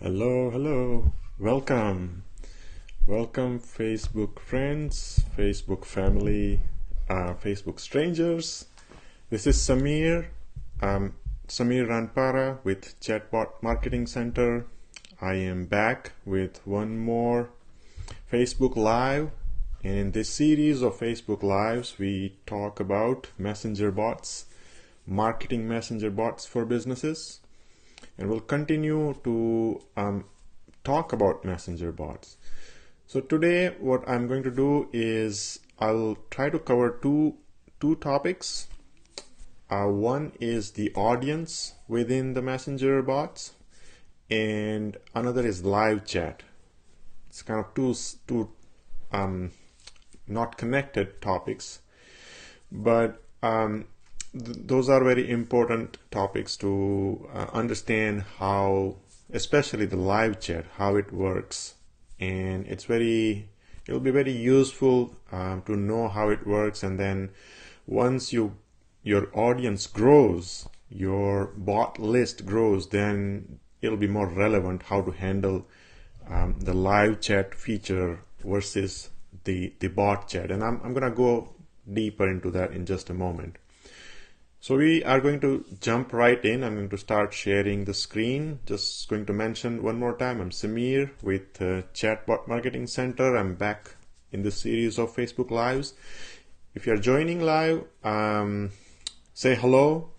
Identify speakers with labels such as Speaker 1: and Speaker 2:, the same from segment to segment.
Speaker 1: Hello. Welcome. Welcome, Facebook friends, Facebook family, Facebook strangers. This is Samir. Samir Ranpara with Chatbot Marketing Center. I am back with one more Facebook Live. And in this series of Facebook Lives, we talk about messenger bots, marketing messenger bots for businesses. And we'll continue to talk about messenger bots. So today what I'm going to do is I'll try to cover two topics. One is the audience within the messenger bots, and another is live chat. It's kind of two not connected topics, but those are very important topics to understand how, especially the live chat, how it works. And it'll be very useful to know how it works. And then once your audience grows, your bot list grows, then it'll be more relevant how to handle the live chat feature versus the bot chat. And I'm going to go deeper into that in just a moment. So we are going to jump right in. I'm going to start sharing the screen. Just going to mention one more time, I'm Samir with Chatbot Marketing Center. I'm back in the series of Facebook Lives. If you're joining live, say hello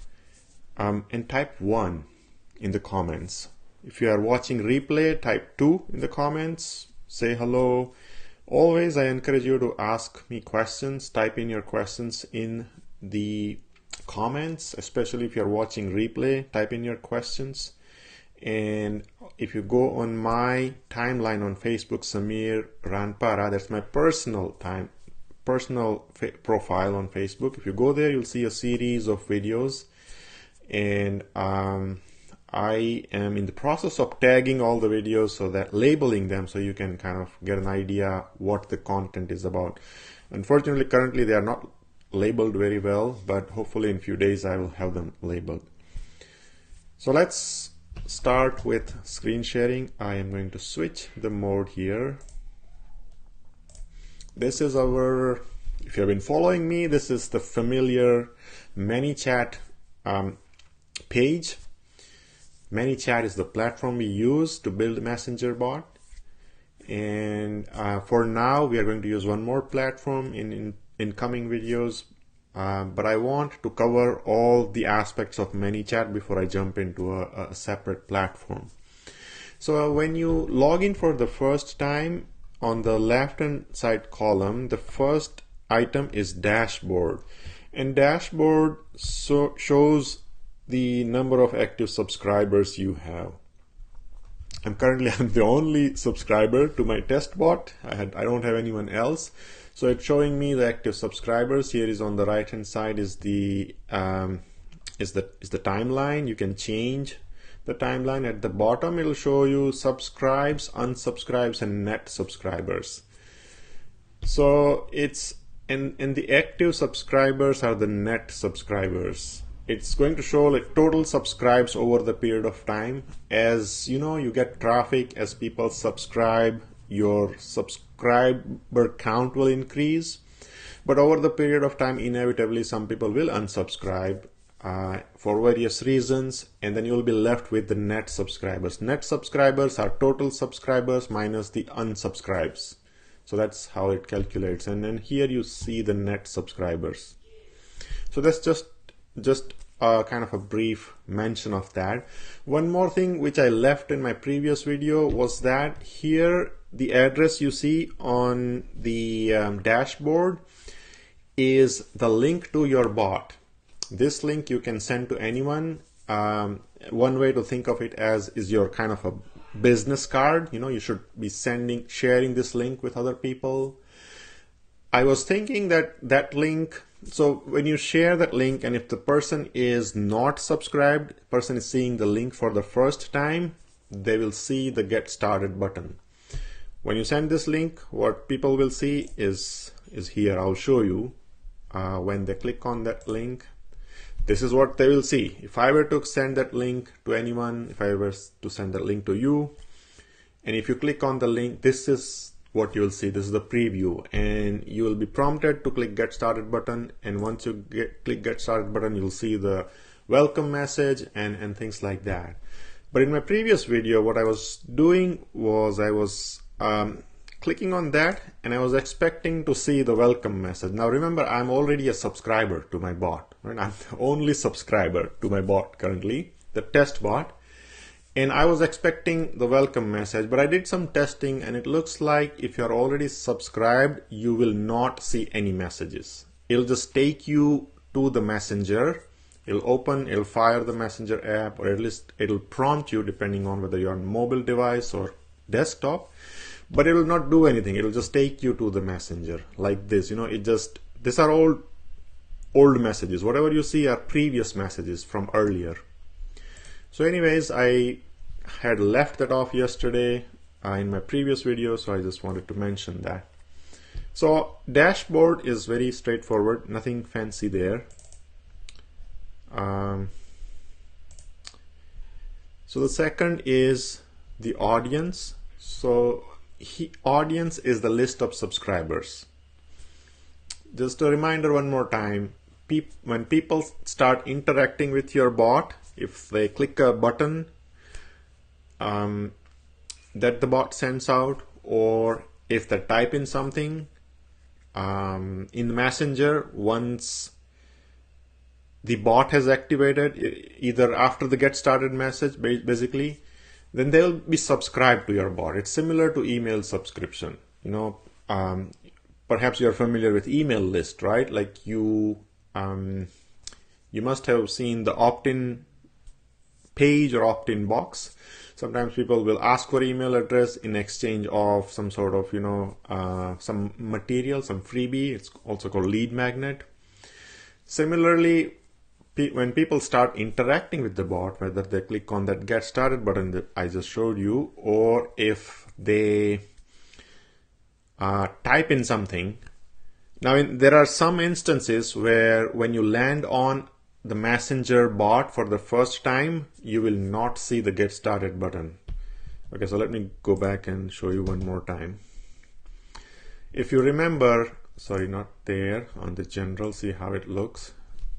Speaker 1: and type 1 in the comments. If you are watching replay, type 2 in the comments, say hello. Always, I encourage you to ask me questions. Type in your questions in the comments, especially if you're watching replay. Type in your questions. And if you go on my timeline on Facebook, Samir Ranpara, that's my personal profile on Facebook. If you go there, you'll see a series of videos, and I am in the process of tagging all the videos, so that labeling them so you can kind of get an idea what the content is about. Unfortunately, currently they are not labeled very well, but hopefully in a few days I will have them labeled. So let's start with screen sharing. I am going to switch the mode here. This is if you have been following me, this is the familiar ManyChat page. ManyChat is the platform we use to build a messenger bot. And for now, we are going to use one more platform in coming videos, but I want to cover all the aspects of ManyChat before I jump into a separate platform. So when you log in for the first time, on the left-hand side column, the first item is dashboard, and dashboard shows the number of active subscribers you have. I'm the only subscriber to my test bot. I don't have anyone else. So it's showing me the active subscribers. Here is on the right hand side is the timeline. You can change the timeline. At the bottom it'll show you subscribes, unsubscribes, and net subscribers. So it's and the active subscribers are the net subscribers. It's going to show like total subscribes over the period of time. As you know, you get traffic as people subscribe, your subscriber count will increase, but over the period of time, inevitably some people will unsubscribe for various reasons, and then you'll be left with the net subscribers. Net subscribers are total subscribers minus the unsubscribes. So that's how it calculates. And then here you see the net subscribers. So that's just kind of a brief mention of that. One more thing which I left in my previous video was that here the address you see on the dashboard is the link to your bot. This link you can send to anyone. One way to think of it as is your kind of a business card. You know, you should be sharing this link with other people. I was thinking that link, so when you share that link, and if the person is not subscribed, person is seeing the link for the first time, they will see the get started button. When you send this link, what people will see is here. I'll show you when they click on that link. This is what they will see. If I were to send that link to anyone, if I were to send that link to you, And if you click on the link, this is what you will see. This is the preview, and you will be prompted to click Get Started button. And once you click Get Started button, you'll see the welcome message and things like that. But in my previous video, what I was doing was I was clicking on that, and I was expecting to see the welcome message. Now remember, I'm already a subscriber to my bot, right? I'm the only subscriber to my bot currently, the test bot. And I was expecting the welcome message, but I did some testing, and it looks like if you're already subscribed, you will not see any messages. It'll just take you to the messenger. It'll fire the messenger app, or at least it'll prompt you depending on whether you're on mobile device or desktop, but it will not do anything. It'll just take you to the messenger like this. These are all old messages. Whatever you see are previous messages from earlier. So anyways, I had left that off yesterday in my previous video, so I just wanted to mention that. So dashboard is very straightforward, nothing fancy there. So the second is the audience. So audience is the list of subscribers. Just a reminder one more time, when people start interacting with your bot, if they click a button that the bot sends out, or if they type in something in the messenger, once the bot has activated, either after the get started message basically, then they'll be subscribed to your bot. It's similar to email subscription. Perhaps you're familiar with email list, right? Like you must have seen the opt-in page or opt-in box. Sometimes people will ask for email address in exchange of some sort of some material, some freebie. It's also called lead magnet. Similarly, when people start interacting with the bot, whether they click on that Get Started button that I just showed you, or if they type in something. Now, there are some instances where when you land on the messenger bot for the first time, you will not see the Get Started button. Okay, so let me go back and show you one more time. If you remember, sorry, not there, on the general, see how it looks.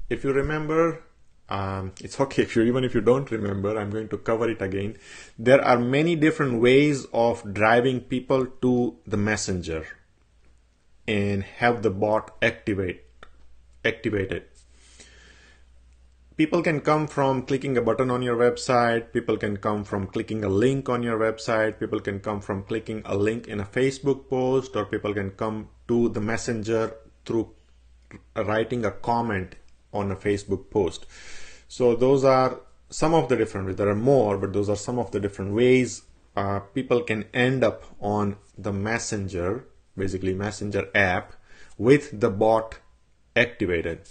Speaker 1: If you remember, it's okay even if you don't remember, I'm going to cover it again. There are many different ways of driving people to the messenger and have the bot activated. People can come from clicking a button on your website. People can come from clicking a link on your website. People can come from clicking a link in a Facebook post, or people can come to the messenger through writing a comment on a Facebook post. So those are some of the different ways. There are more, but those are some of the different ways people can end up on the messenger, basically messenger app, with the bot activated.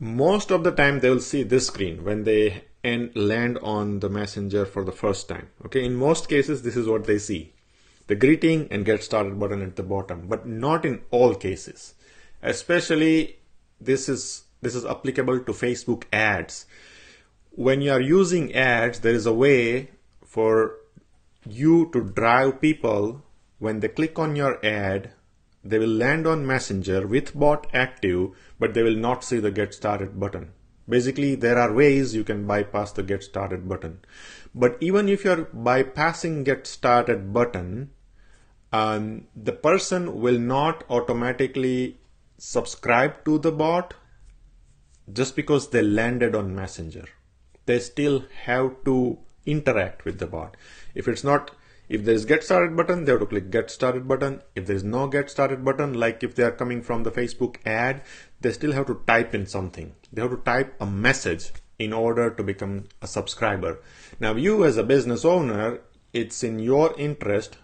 Speaker 1: Most of the time they will see this screen when they land on the messenger for the first time. Okay, in most cases this is what they see, the greeting and Get Started button at the bottom, but not in all cases. Especially this is applicable to Facebook ads. When you are using ads, there is a way for you to drive people. When they click on your ad, they will land on Messenger with bot active, but they will not see the Get Started button. Basically, there are ways you can bypass the Get Started button. But even if you're bypassing Get Started button, the person will not automatically subscribe to the bot just because they landed on Messenger. They still have to interact with the bot. If there's Get Started button, they have to click Get Started button. If there's no Get Started button, like if they are coming from the Facebook ad, they still have to type in something. They have to type a message in order to become a subscriber. Now, you as a business owner, it's in your interest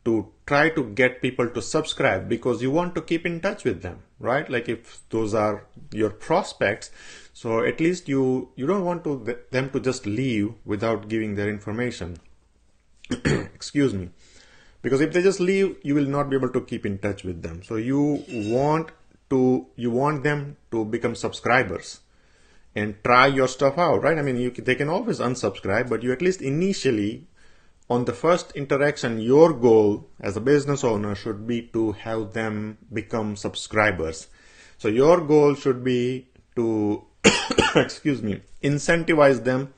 Speaker 1: to try to get people to subscribe because you want to keep in touch with them, right? Like if those are your prospects, so at least you don't want them to just leave without giving their information. Excuse me. Because if they just leave, you will not be able to keep in touch with them. So you want them to become subscribers and try your stuff out, right? I mean, they can always unsubscribe, but you at least initially on the first interaction, your goal as a business owner should be to have them become subscribers. So your goal should be to, excuse me, incentivize them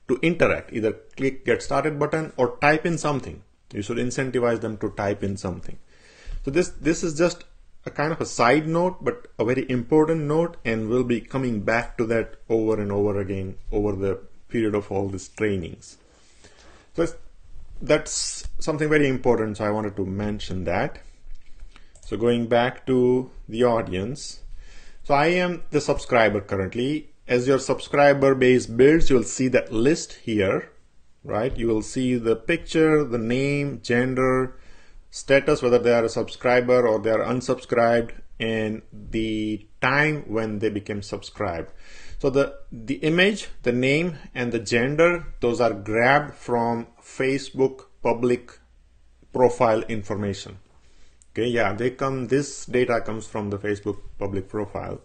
Speaker 1: to interact, either click get started button or type in something. You should incentivize them to type in something. So this is just a kind of a side note, but a very important note, and we'll be coming back to that over and over again over the period of all these trainings. So that's something very important, so I wanted to mention that. So going back to the audience, so I am the subscriber currently. As your subscriber base builds, you'll see that list here, right? You will see the picture, the name, gender, status, whether they are a subscriber or they are unsubscribed, and the time when they became subscribed. So the image, the name, and the gender, those are grabbed from Facebook public profile information. Okay, yeah, this data comes from the Facebook public profile.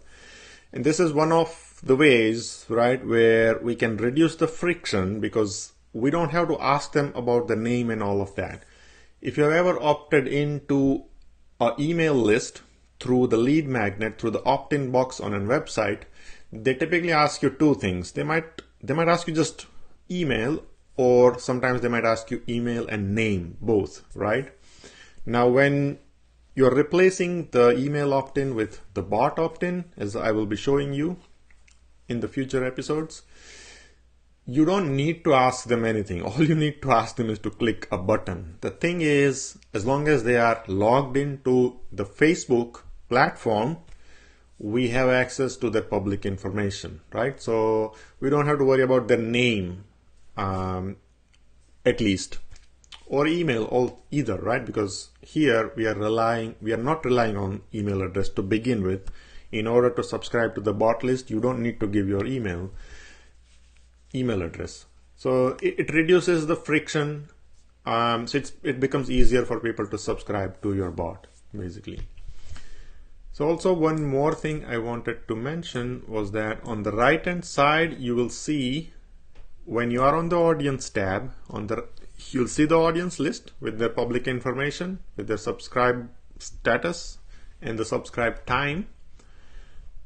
Speaker 1: And this is one of the ways, right, where we can reduce the friction, because we don't have to ask them about the name and all of that. If you have ever opted into an email list through the lead magnet, through the opt-in box on a website, they typically ask you two things. They might ask you just email, or sometimes they might ask you email and name, both, right? Now, when you're replacing the email opt-in with the bot opt-in, as I will be showing you in the future episodes, you don't need to ask them anything. All you need to ask them is to click a button. The thing is, as long as they are logged into the Facebook platform, we have access to their public information, right? So we don't have to worry about their name, at least, or email either, right? Because here we are not relying on email address to begin with. In order to subscribe to the bot list, you don't need to give your email address. So it reduces the friction. So it becomes easier for people to subscribe to your bot, basically. So also one more thing I wanted to mention was that on the right hand side, you will see, when you are on the audience tab, you'll see the audience list with their public information, with their subscribe status and the subscribe time.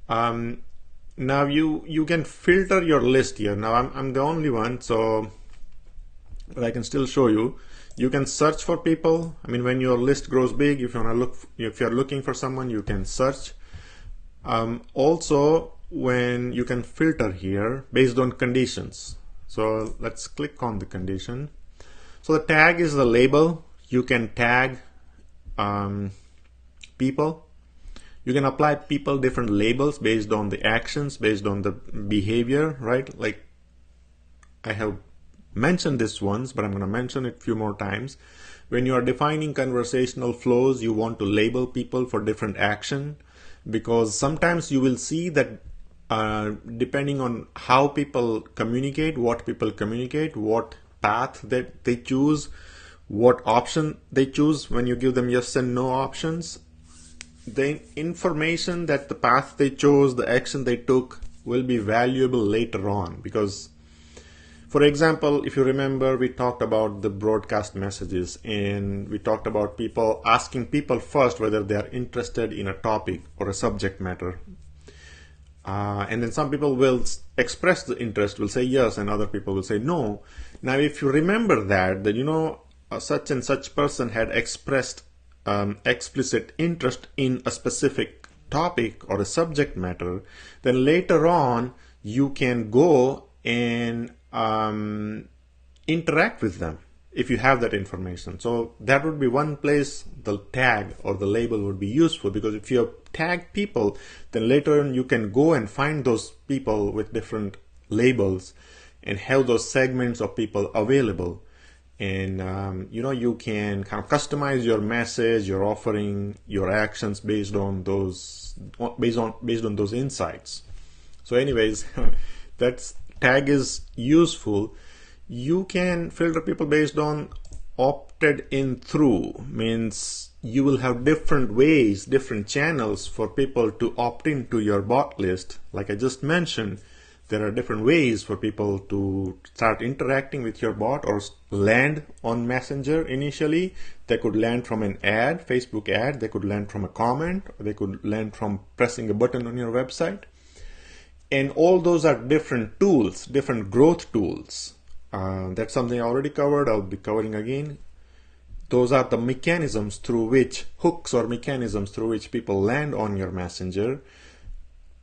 Speaker 1: Now you can filter your list here. Now I'm the only one, but I can still show you. You can search for people. I mean, when your list grows big, if you're looking for someone, you can search. Also, when you can filter here based on conditions. So let's click on the condition. So the tag is the label. You can tag people. You can apply people different labels based on the actions, based on the behavior, right? Like I have mentioned this once, but I'm going to mention it a few more times. When you are defining conversational flows, you want to label people for different action, because sometimes you will see that depending on how people communicate, what path that they choose, what option they choose, when you give them yes and no options, the information that the path they chose, the action they took, will be valuable later on. Because, for example, if you remember, we talked about the broadcast messages, and we talked about people asking people first whether they are interested in a topic or a subject matter. And then some people will express the interest, will say yes, and other people will say no. Now, if you remember that such and such person had expressed explicit interest in a specific topic or a subject matter, then later on you can go and interact with them if you have that information. So that would be one place the tag or the label would be useful, because if you tag people, then later on you can go and find those people with different labels and have those segments of people available. And you can kind of customize your message, your offering, your actions based on those insights. So anyways, that tag is useful. You can filter people based on opted in through, means you will have different ways, different channels for people to opt into your bot list. Like I just mentioned, there are different ways for people to start interacting with your bot or land on Messenger initially. They could land from an ad, Facebook ad, they could land from a comment, or they could land from pressing a button on your website. And all those are different tools, different growth tools. That's something I already covered, I'll be covering again. Those are the mechanisms through which, hooks or mechanisms through which people land on your Messenger.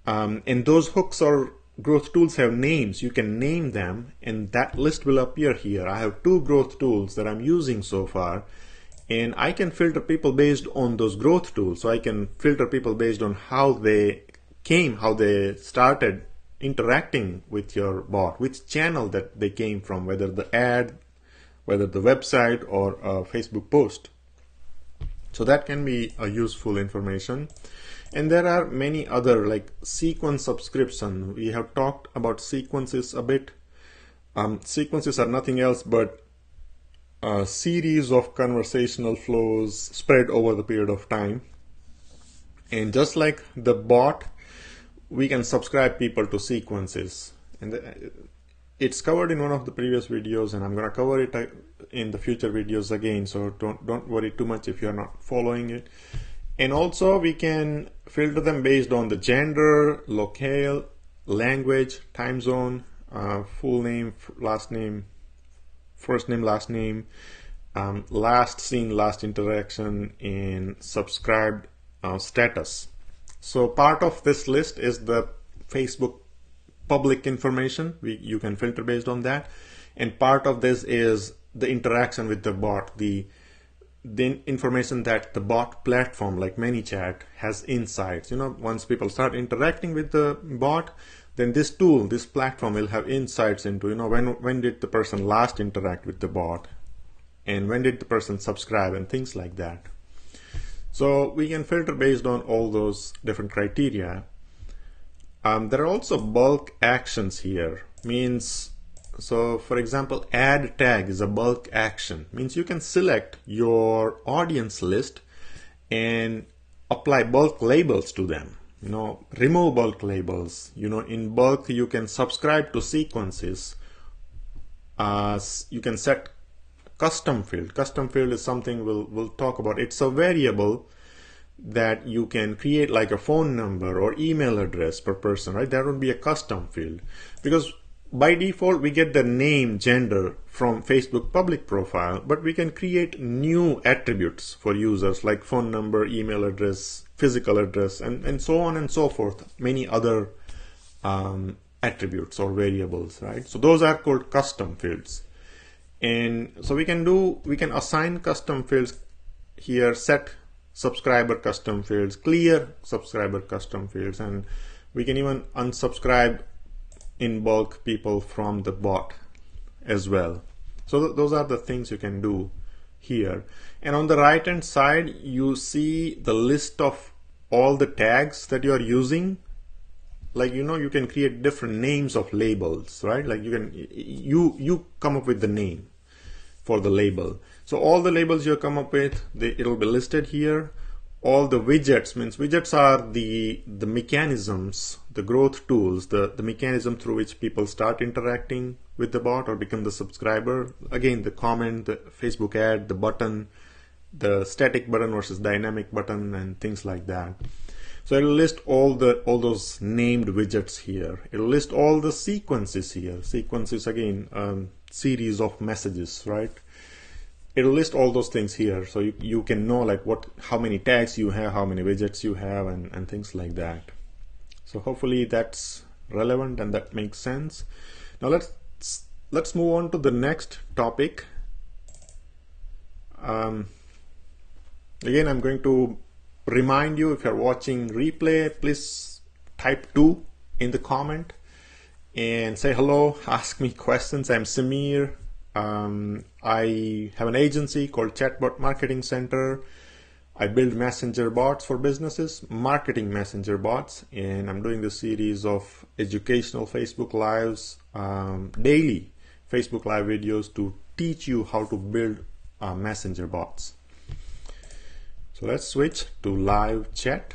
Speaker 1: And those hooks or growth tools have names. You can name them and that list will appear here. I have 2 growth tools that I'm using so far, and I can filter people based on those growth tools. So I can filter people based on how they came, how they started interacting with your bot, which channel that they came from, whether the ad, whether the website or a Facebook post. So that can be a useful information. And there are many other, like sequence subscription. We have talked about sequences a bit. Sequences are nothing else but a series of conversational flows spread over the period of time. And just like the bot, we can subscribe people to sequences. And it's covered in one of the previous videos, and I'm going to cover it in the future videos again. So don't worry too much if you're not following it. And also we can filter them based on the gender, locale, language, time zone, full name, last name, first name, last name, last seen, last interaction, and subscribed status. So part of this list is the Facebook public information. You can filter based on that. And part of this is the interaction with the bot, the information that the bot platform like ManyChat has insights. Once people start interacting with the bot, then this tool, this platform will have insights into, when did the person last interact with the bot, and when did the person subscribe, and things like that. So we can filter based on all those different criteria. There are also bulk actions here. So for example, add tag is a bulk action. Means you can select your audience list and apply bulk labels to them. Remove bulk labels. In bulk you can subscribe to sequences. You can set custom field. Custom field is something we'll talk about. It's a variable that you can create, like a phone number or email address per person, right? That would be a custom field, because by default we get the name, gender from Facebook public profile, but we can create new attributes for users like phone number, email address, physical address, and so on and so forth, many other attributes or variables, right? So those are called custom fields. And so we can assign custom fields here, set subscriber custom fields, clear subscriber custom fields, and we can even unsubscribe in bulk people from the bot as well. So those are the things you can do here. And on the right hand side you see the list of all the tags that you are using. Like you can create different names of labels, right? Like you come up with the name for the label. So all the labels you come up with, it'll be listed here. All the widgets, widgets are the mechanisms, the growth tools, the mechanism through which people start interacting with the bot or become the subscriber. Again, the comment, the Facebook ad, the button, the static button versus dynamic button, and things like that. So it'll list all those named widgets here. It'll list all the sequences here. Sequences, again, series of messages, right? It'll list all those things here, so you can know like how many tags you have, how many widgets you have, and things like that. So hopefully that's relevant and that makes sense. Now let's move on to the next topic. Again, I'm going to remind you, if you're watching replay, please type 2 in the comment and say hello, ask me questions. I'm Samir. I have an agency called Chatbot Marketing Center. I build messenger bots for businesses, marketing messenger bots, and I'm doing this series of educational Facebook Lives, daily Facebook Live videos to teach you how to build messenger bots. So let's switch to live chat.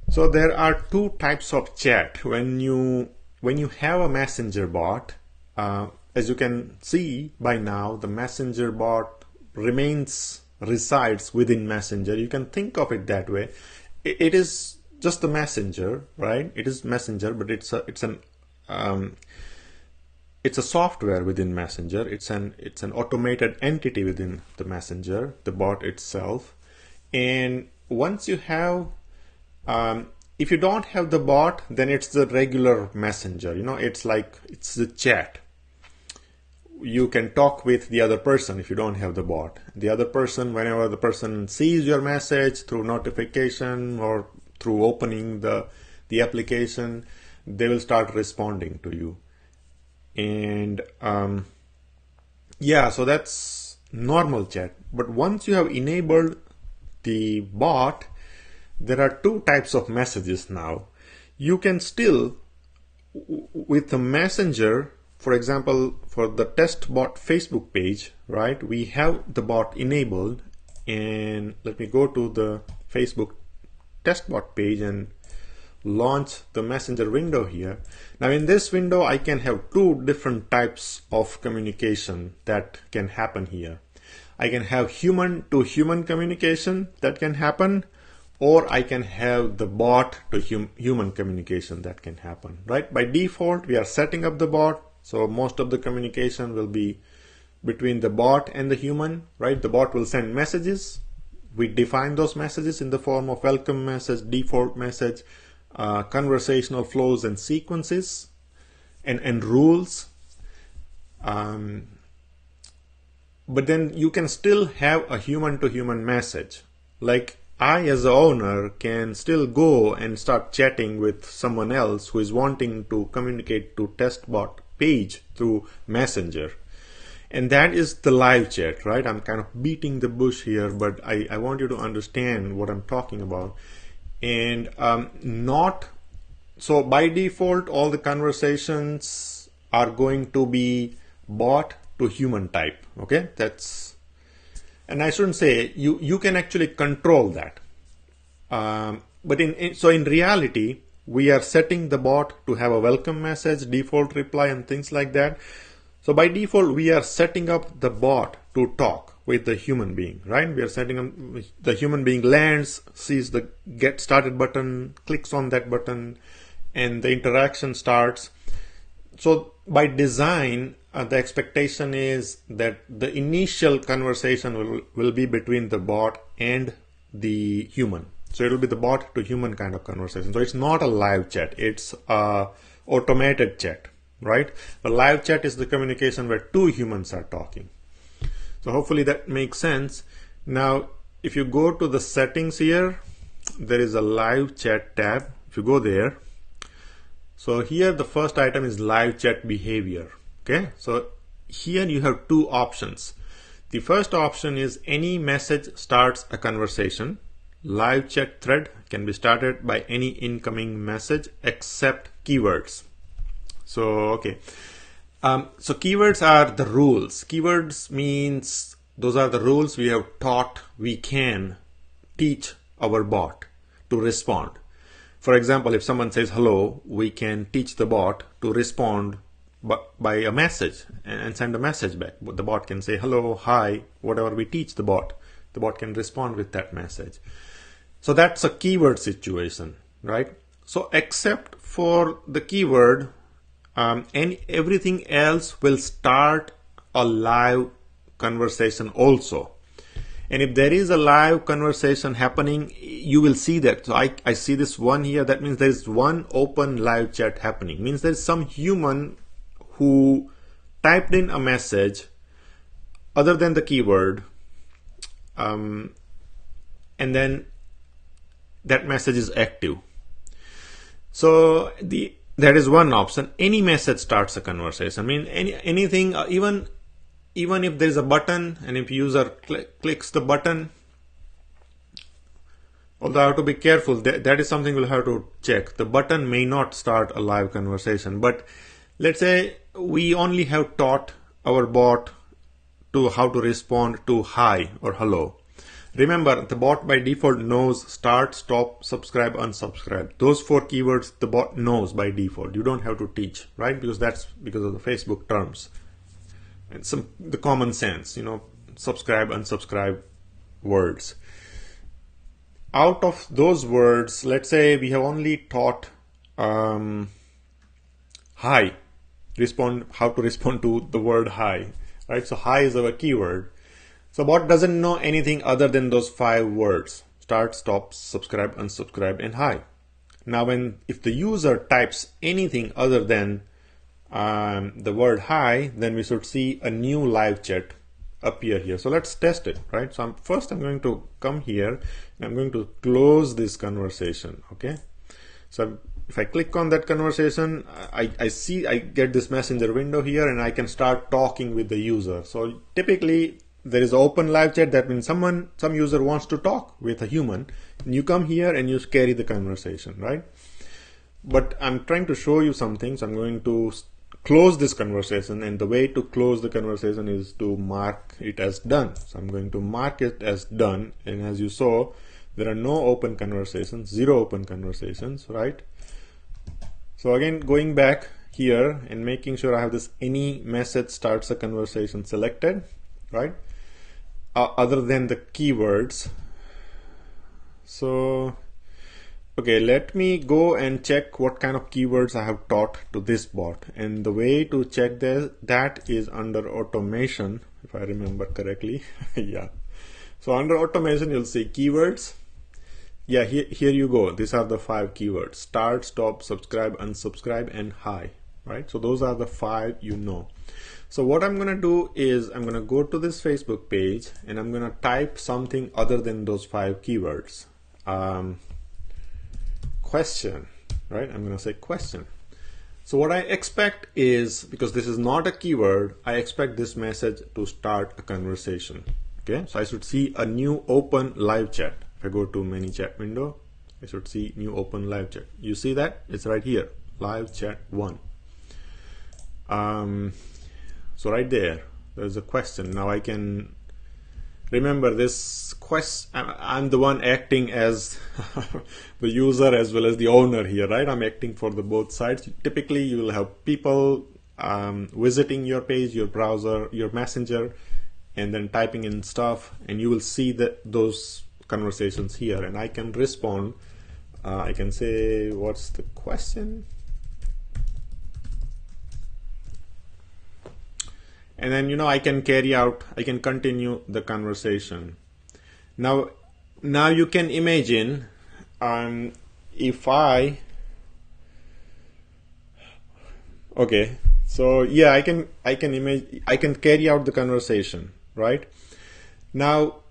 Speaker 1: So there are 2 types of chat. When you when you have a messenger bot, as you can see by now, the messenger bot resides within messenger. You can think of it that way. It is just the messenger, right? It is messenger, but it's a software within messenger. It's an automated entity within the messenger, the bot itself. And once you have if you don't have the bot, then it's the regular messenger. It's the chat. You can talk with the other person if you don't have the bot. The other person, whenever the person sees your message through notification or through opening the application, they will start responding to you. And so that's normal chat. But once you have enabled the bot, there are two types of messages now. You can still, with the messenger, for example, for the test bot Facebook page, right? We have the bot enabled, and let me go to the Facebook test bot page and launch the messenger window here. Now in this window, I can have two different types of communication that can happen here. I can have human to human communication that can happen, or I can have the bot to human communication that can happen, right? By default, we are setting up the bot, so most of the communication will be between the bot and the human, right? The bot will send messages. We define those messages in the form of welcome message, default message, conversational flows and sequences, and rules. But then you can still have a human to human message. Like I, as the owner, can still go and start chatting with someone else who is wanting to communicate to testbot page through Messenger. And that is the live chat, right? I'm kind of beating the bush here, but I want you to understand what I'm talking about. And so by default, all the conversations are going to be bot to human type. Okay, and I shouldn't say you can actually control that. But in reality, we are setting the bot to have a welcome message, default reply, and things like that. So by default, we are setting up the bot to talk with the human being, right? We are setting up, the human being lands, sees the get started button, clicks on that button, and the interaction starts. So by design, the expectation is that the initial conversation will be between the bot and the human. So it will be the bot to human kind of conversation. So it's not a live chat, it's a automated chat, right? The live chat is the communication where two humans are talking. So hopefully that makes sense. Now, if you go to the settings here, there is a live chat tab. If you go there, so here the first item is live chat behavior. Okay, so here you have two options. The first option is any message starts a conversation. Live chat thread can be started by any incoming message except keywords. So, okay. So keywords are the rules. Keywords means those are the rules we have taught we can teach our bot to respond. For example, if someone says hello, we can teach the bot to respond by a message and send a message back. The bot can say hello, hi, whatever we teach the bot can respond with that message. So that's a keyword situation, right? So except for the keyword, everything else will start a live conversation also. And if there is a live conversation happening, you will see that. So I see this one here. That means there is one open live chat happening. Means there is some human who typed in a message other than the keyword, and then that message is active. So that is one option. Any message starts a conversation. I mean, anything, even if there is a button, and if user clicks the button, although I have to be careful, that is something we'll have to check. The button may not start a live conversation, but let's say we only have taught our bot to how to respond to hi or hello. Remember, the bot by default knows start, stop, subscribe, unsubscribe. Those 4 keywords the bot knows by default. You don't have to teach, right? Because that's because of the Facebook terms and the common sense, subscribe, unsubscribe words. Out of those words, let's say we have only taught hi, how to respond to the word hi, right? So hi is our keyword. So bot doesn't know anything other than those 5 words: start, stop, subscribe, unsubscribe, and hi. Now if the user types anything other than the word hi, then we should see a new live chat appear here. So let's test it, right? So first I'm going to come here and I'm going to close this conversation. Okay, so if I click on that conversation, I get this messenger window here, and I can start talking with the user. So typically there is open live chat. That means some user wants to talk with a human, and you come here and you carry the conversation, right? But I'm trying to show you something, so I'm going to close this conversation, and the way to close the conversation is to mark it as done. So I'm going to mark it as done, and as you saw, there are no open conversations, 0 open conversations, right? So again, going back here and making sure I have this any message starts a conversation selected, right? Other than the keywords. So okay, let me go and check what kind of keywords I have taught to this bot. And the way to check that is under automation, if I remember correctly. Yeah. So under automation, you'll see keywords. Yeah, here you go. These are the 5 keywords: start, stop, subscribe, unsubscribe, and hi, right? So those are the 5 you know. So what I'm going to do is I'm going to go to this Facebook page and I'm going to type something other than those 5 keywords. Question, right? I'm going to say question. So what I expect is, because this is not a keyword, I expect this message to start a conversation. Okay, so I should see a new open live chat. If I go to ManyChat window, I should see new open live chat. You see that? It's right here, live chat 1. So right there's a question. Now I can remember this question. I'm the one acting as the user as well as the owner here, right? I'm acting for the both sides. Typically, you will have people visiting your page, your browser, your messenger, and then typing in stuff, and you will see those conversations here, and I can respond. I can say, what's the question? And then, I can continue the conversation. Now you can imagine, if okay, so yeah, I can carry out the conversation, right? Now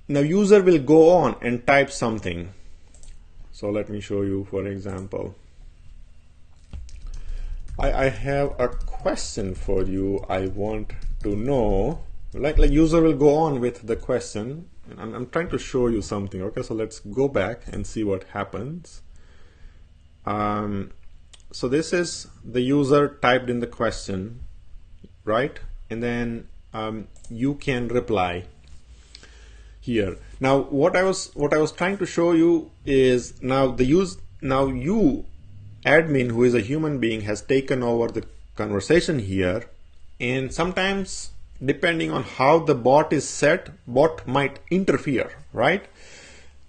Speaker 1: user will go on and type something. So let me show you, for example. I have a question for you. I want to know, like user will go on with the question. I'm trying to show you something. Okay, so let's go back and see what happens. So this is the user typed in the question, right? And then you can reply here. Now what I was trying to show you is now you admin, who is a human being, has taken over the conversation here, and sometimes depending on how the bot is set, bot might interfere, right?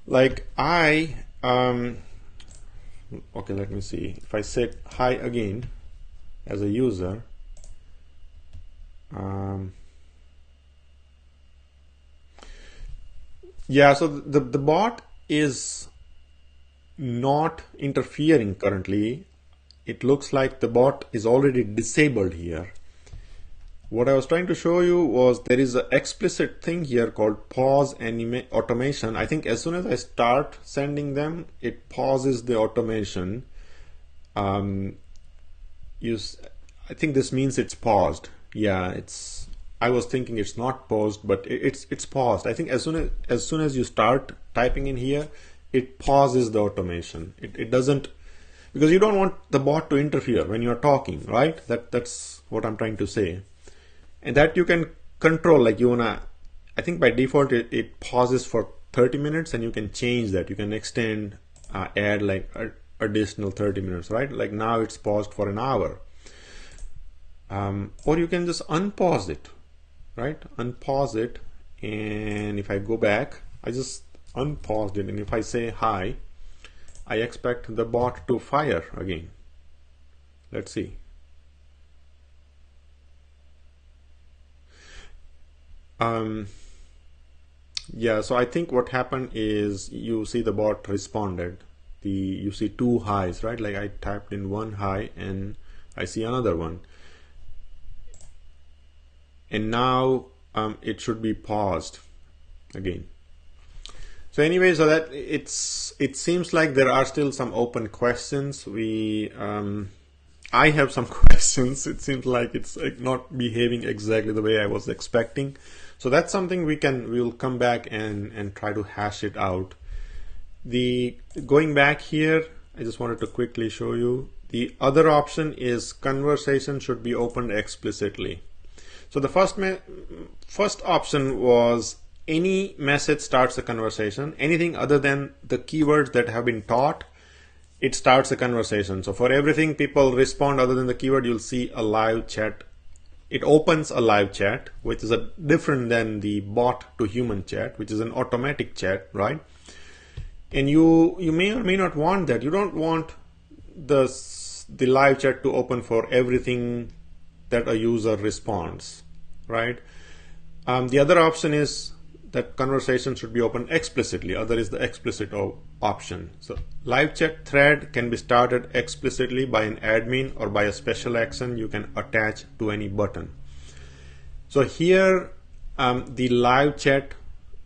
Speaker 1: Like okay, let me see. If I set hi again as a user, yeah, so the bot is not interfering currently. It looks like the bot is already disabled here. What I was trying to show you was there is an explicit thing here called pause automation. I think as soon as I start sending them, it pauses the automation. I think this means it's paused. Yeah, I was thinking it's not paused, but it's paused. I think as soon as you start typing in here, it pauses the automation. It doesn't, because you don't want the bot to interfere when you're talking, right? That's what I'm trying to say. And that you can control, like I think by default it pauses for 30 minutes, and you can change that. You can extend, add like additional 30 minutes, right? Like now it's paused for an hour. Or you can just unpause it, right? Unpause it, and if I go back, I just unpaused it, and if I say hi, I expect the bot to fire again. Let's see. Yeah, so I think what happened is you see the bot responded. You see two highs, right? Like I typed in one high and I see another one. And now it should be paused again. So anyway, so that it seems like there are still some open questions. I have some questions. It seems like it's not behaving exactly the way I was expecting. So that's something we'll come back and try to hash it out. Going back here, I just wanted to quickly show you. The other option is conversation should be opened explicitly. So the first option was any message starts a conversation. Anything other than the keywords that have been taught, it starts a conversation. So for everything people respond other than the keyword, you'll see a live chat. It opens a live chat, which is different than the bot to human chat, which is an automatic chat, right? And you may or may not want that. You don't want the live chat to open for everything that a user responds, right? The other option is that conversation should be opened explicitly. Other is the explicit option. So live chat thread can be started explicitly by an admin or by a special action you can attach to any button. So here the live chat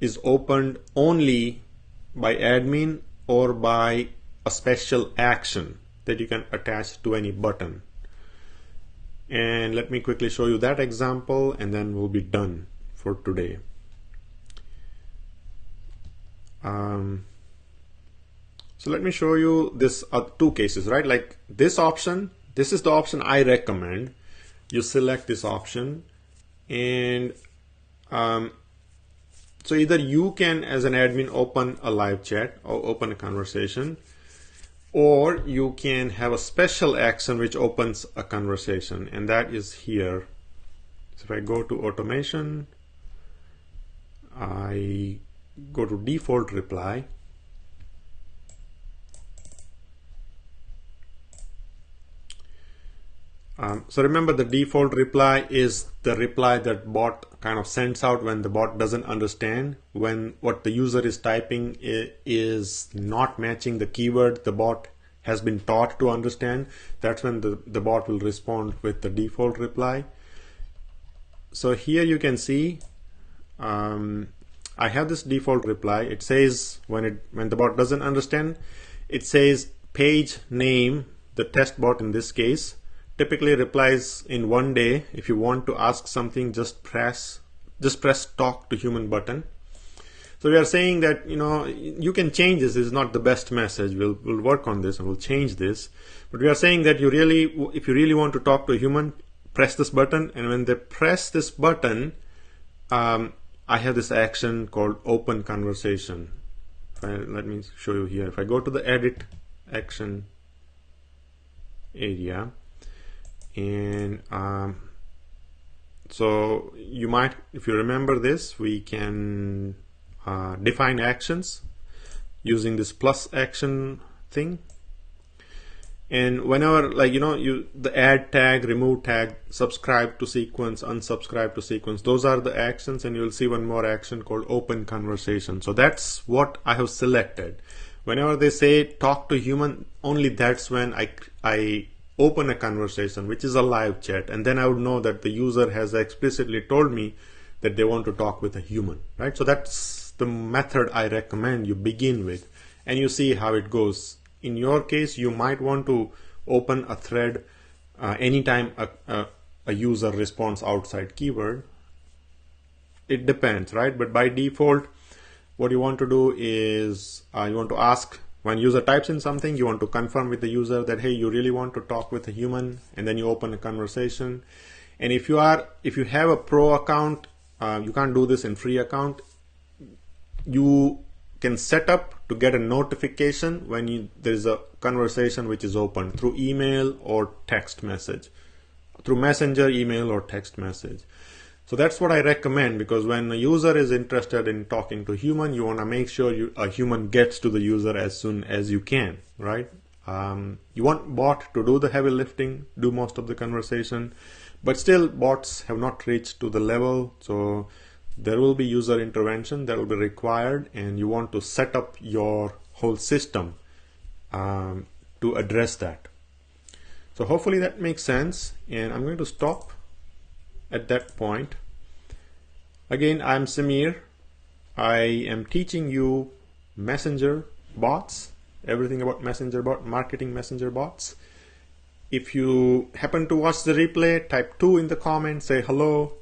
Speaker 1: is opened only by admin or by a special action that you can attach to any button. And let me quickly show you that example, and then we'll be done for today. So let me show you this two cases, right? Like this option, this is the option I recommend. You select this option, and so either you can, as an admin, open a live chat or open a conversation, or you can have a special action which opens a conversation, and that is here. So if I go to automation, I go to default reply. So remember, the default reply is the reply that bot kind of sends out when the bot doesn't understand, when what the user is typing is not matching the keyword the bot has been taught to understand. That's when the bot will respond with the default reply. So here you can see I have this default reply. It says when the bot doesn't understand, it says page name, the test bot in this case, typically replies in 1 day. If you want to ask something, just press talk to human button. So we are saying that, you know, you can change this. This is not the best message. We'll work on this and we'll change this. But we are saying that if you really want to talk to a human, press this button. And when they press this button, I have this action called open conversation. Let me show you here. If I go to the edit action area, and so you might, if you remember this, we can define actions using this plus action thing. And whenever, like, you know, the add tag, remove tag, subscribe to sequence, unsubscribe to sequence, those are the actions. And you'll see one more action called open conversation. So that's what I have selected. Whenever they say talk to human, only that's when I open a conversation, which is a live chat, and then I would know that the user has explicitly told me that they want to talk with a human, right? So that's the method I recommend you begin with, and you see how it goes. In your case, you might want to open a thread anytime a user responds outside keyword. It depends, right? But by default, what you want to do is you want to ask, when user types in something, you want to confirm with the user that, hey, you really want to talk with a human, and then you open a conversation. And if you have a pro account, you can't do this in free account. You can set up to get a notification when there is a conversation which is open through email or text message, through messenger, email, or text message. So that's what I recommend, because when a user is interested in talking to a human, you want to make sure a human gets to the user as soon as you can, right? You want bot to do the heavy lifting, do most of the conversation, but still bots have not reached to the level, so there will be user intervention that will be required, and you want to set up your whole system to address that. So hopefully that makes sense, and I'm going to stop at that point. Again, I'm Samir. I am teaching you messenger bots, everything about messenger bot, marketing messenger bots. If you happen to watch the replay, type 2 in the comments, say hello.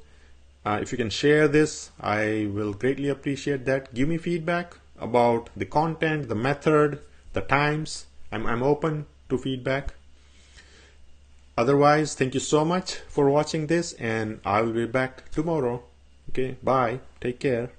Speaker 1: If you can share this, I will greatly appreciate that. Give me feedback about the content, the method, the times. I'm open to feedback. Otherwise, thank you so much for watching this, and I will be back tomorrow. Okay, bye. Take care.